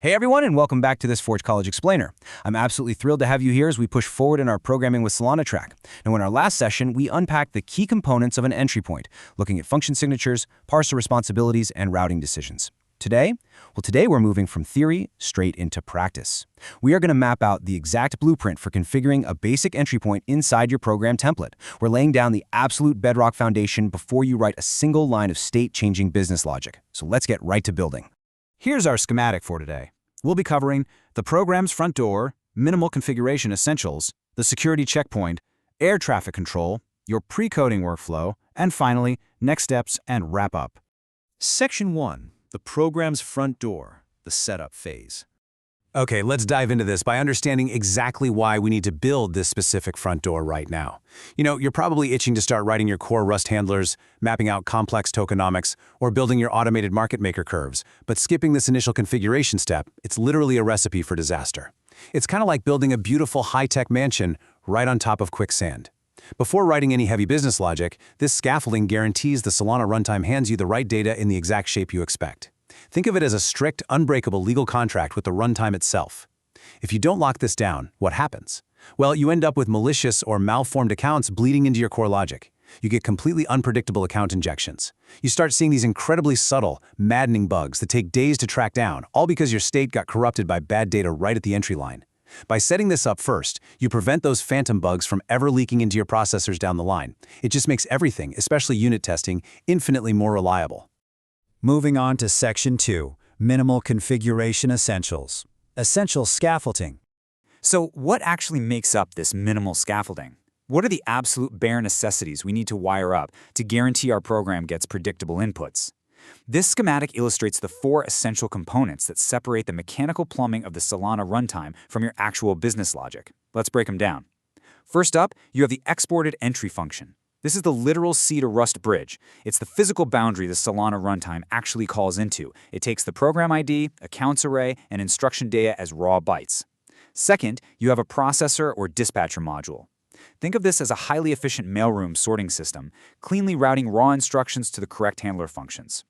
Hey everyone, and welcome back to this Forge College Explainer. I'm absolutely thrilled to have you here as we push forward in our programming with Solana track. Now, in our last session, we unpacked the key components of an entry point, looking at function signatures, parser responsibilities, and routing decisions. Today we're moving from theory straight into practice. We are going to map out the exact blueprint for configuring a basic entry point inside your program template. We're laying down the absolute bedrock foundation before you write a single line of state-changing business logic. So let's get right to building. Here's our schematic for today. We'll be covering the program's front door, minimal configuration essentials, the security checkpoint, air traffic control, your pre-coding workflow, and finally, next steps and wrap-up. Section 1. The program's front door, the setup phase. Okay, let's dive into this by understanding exactly why we need to build this specific front door right now. You're probably itching to start writing your core Rust handlers, mapping out complex tokenomics, or building your automated market maker curves, but skipping this initial configuration step, it's literally a recipe for disaster. It's kind of like building a beautiful high-tech mansion right on top of quicksand. Before writing any heavy business logic, this scaffolding guarantees the Solana runtime hands you the right data in the exact shape you expect. Think of it as a strict, unbreakable legal contract with the runtime itself. If you don't lock this down, what happens? Well, you end up with malicious or malformed accounts bleeding into your core logic. You get completely unpredictable account injections. You start seeing these incredibly subtle, maddening bugs that take days to track down, all because your state got corrupted by bad data right at the entry line. By setting this up first, you prevent those phantom bugs from ever leaking into your processors down the line. It just makes everything, especially unit testing, infinitely more reliable. Moving on to Section 2, Minimal Configuration Essentials. Essential scaffolding. So what actually makes up this minimal scaffolding? What are the absolute bare necessities we need to wire up to guarantee our program gets predictable inputs? This schematic illustrates the 4 essential components that separate the mechanical plumbing of the Solana runtime from your actual business logic. Let's break them down. First up, you have the exported entry function. This is the literal C to Rust bridge. It's the physical boundary the Solana runtime actually calls into. It takes the program ID, accounts array, and instruction data as raw bytes. Second, you have a processor or dispatcher module. Think of this as a highly efficient mailroom sorting system, cleanly routing raw instructions to the correct handler functions.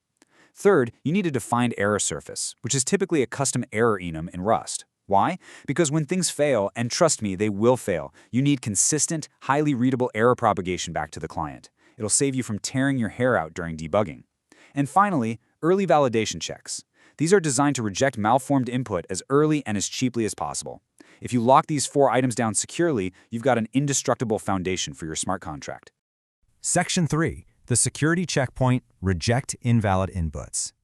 Third, you need a defined error surface, which is typically a custom error enum in Rust. Why? Because when things fail, and trust me, they will fail, you need consistent, highly readable error propagation back to the client. It'll save you from tearing your hair out during debugging. And finally, early validation checks. These are designed to reject malformed input as early and as cheaply as possible. If you lock these 4 items down securely, you've got an indestructible foundation for your smart contract. Section 3. The security checkpoint, reject invalid inputs.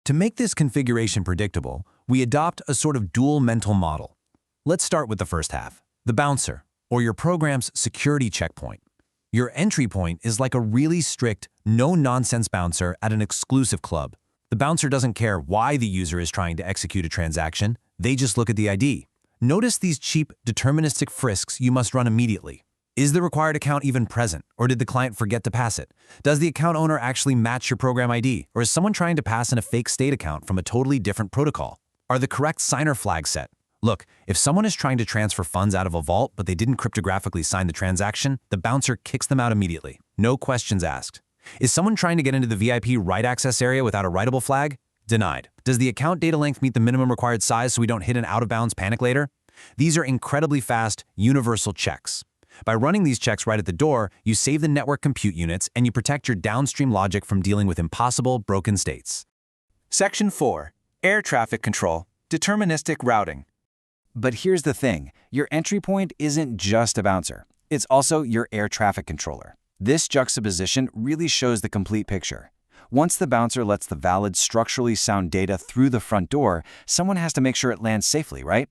To make this configuration predictable, we adopt a sort of dual mental model. Let's start with the first half, the bouncer, or your program's security checkpoint. Your entry point is like a really strict, no-nonsense bouncer at an exclusive club. The bouncer doesn't care why the user is trying to execute a transaction, they just look at the ID. Notice these cheap, deterministic frisks you must run immediately. Is the required account even present, or did the client forget to pass it? Does the account owner actually match your program ID, or is someone trying to pass in a fake state account from a totally different protocol? Are the correct signer flags set? Look, if someone is trying to transfer funds out of a vault but they didn't cryptographically sign the transaction, the bouncer kicks them out immediately. No questions asked. Is someone trying to get into the VIP write access area without a writable flag? Denied. Does the account data length meet the minimum required size so we don't hit an out-of-bounds panic later? These are incredibly fast, universal checks. By running these checks right at the door, you save the network compute units and you protect your downstream logic from dealing with impossible, broken states. Section 4. Air traffic control, deterministic routing. But here's the thing, your entry point isn't just a bouncer. It's also your air traffic controller. This juxtaposition really shows the complete picture. Once the bouncer lets the valid, structurally sound data through the front door, someone has to make sure it lands safely, right?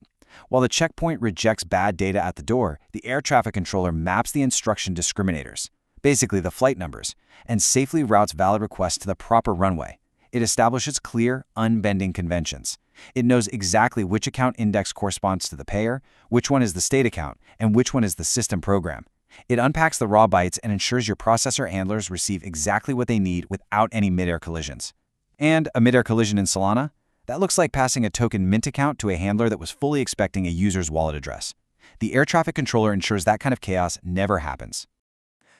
While the checkpoint rejects bad data at the door, the air traffic controller maps the instruction discriminators, basically the flight numbers, and safely routes valid requests to the proper runway. It establishes clear, unbending conventions. It knows exactly which account index corresponds to the payer, which one is the state account, and which one is the system program. It unpacks the raw bytes and ensures your processor handlers receive exactly what they need without any mid-air collisions. And a mid-air collision in Solana? That looks like passing a token mint account to a handler that was fully expecting a user's wallet address. The air traffic controller ensures that kind of chaos never happens.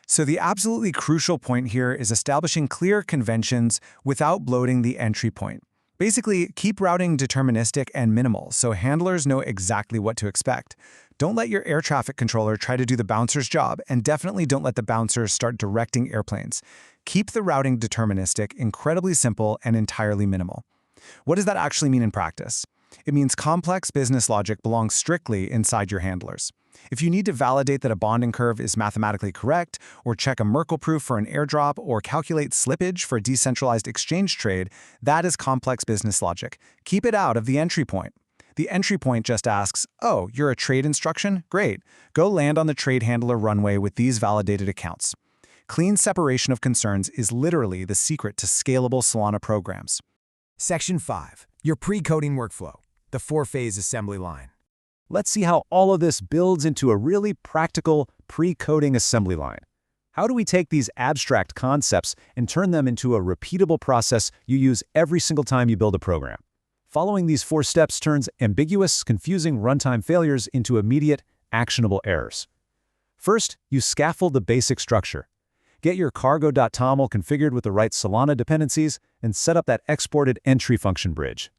So the absolutely crucial point here is establishing clear conventions without bloating the entry point. Basically, keep routing deterministic and minimal so handlers know exactly what to expect. Don't let your air traffic controller try to do the bouncer's job, and definitely don't let the bouncer start directing airplanes. Keep the routing deterministic, incredibly simple, and entirely minimal. What does that actually mean in practice? It means complex business logic belongs strictly inside your handlers. If you need to validate that a bonding curve is mathematically correct, or check a Merkle proof for an airdrop, or calculate slippage for a decentralized exchange trade, that is complex business logic. Keep it out of the entry point. The entry point just asks, oh, you're a trade instruction? Great. Go land on the trade handler runway with these validated accounts. Clean separation of concerns is literally the secret to scalable Solana programs. Section 5. Your pre-coding workflow, the 4-phase assembly line. Let's see how all of this builds into a really practical pre-coding assembly line. How do we take these abstract concepts and turn them into a repeatable process you use every single time you build a program? Following these 4 steps turns ambiguous, confusing runtime failures into immediate, actionable errors. First, you scaffold the basic structure. Get your cargo.toml configured with the right Solana dependencies and set up that exported entry function bridge.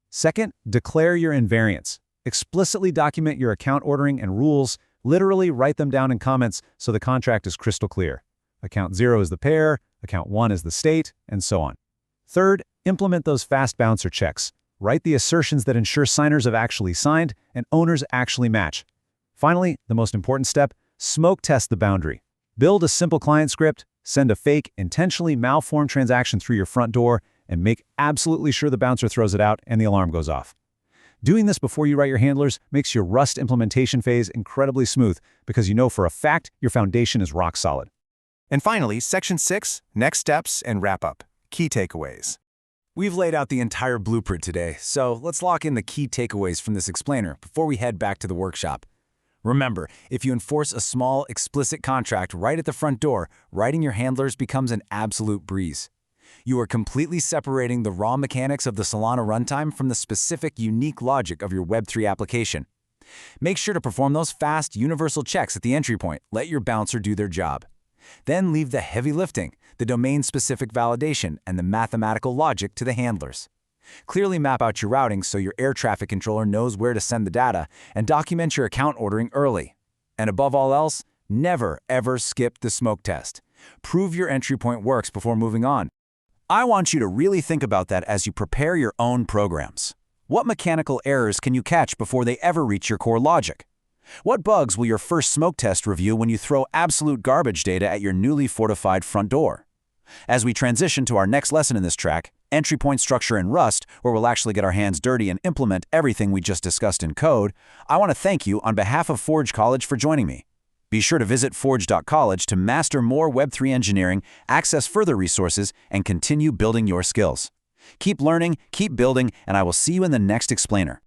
Second, declare your invariants. Explicitly document your account ordering and rules, literally write them down in comments so the contract is crystal clear. Account 0 is the pair, account 1 is the state, and so on. Third, implement those fast bouncer checks. Write the assertions that ensure signers have actually signed and owners actually match. Finally, the most important step, smoke test the boundary. Build a simple client script, send a fake, intentionally malformed transaction through your front door, and make absolutely sure the bouncer throws it out and the alarm goes off. Doing this before you write your handlers makes your Rust implementation phase incredibly smooth because you know for a fact your foundation is rock solid. And finally, Section 6, Next Steps and Wrap-Up. Key Takeaways. We've laid out the entire blueprint today, so let's lock in the key takeaways from this explainer before we head back to the workshop. Remember, if you enforce a small, explicit contract right at the front door, writing your handlers becomes an absolute breeze. You are completely separating the raw mechanics of the Solana runtime from the specific, unique logic of your Web3 application. Make sure to perform those fast, universal checks at the entry point. Let your bouncer do their job. Then leave the heavy lifting, the domain-specific validation, and the mathematical logic to the handlers. Clearly map out your routing so your air traffic controller knows where to send the data, and document your account ordering early. And above all else, never, ever skip the smoke test. Prove your entry point works before moving on. I want you to really think about that as you prepare your own programs. What mechanical errors can you catch before they ever reach your core logic? What bugs will your first smoke test review when you throw absolute garbage data at your newly fortified front door? As we transition to our next lesson in this track, entry point structure in Rust, where we'll actually get our hands dirty and implement everything we just discussed in code, I want to thank you on behalf of Forge College for joining me. Be sure to visit forge.college to master more Web3 engineering, access further resources, and continue building your skills. Keep learning, keep building, and I will see you in the next explainer.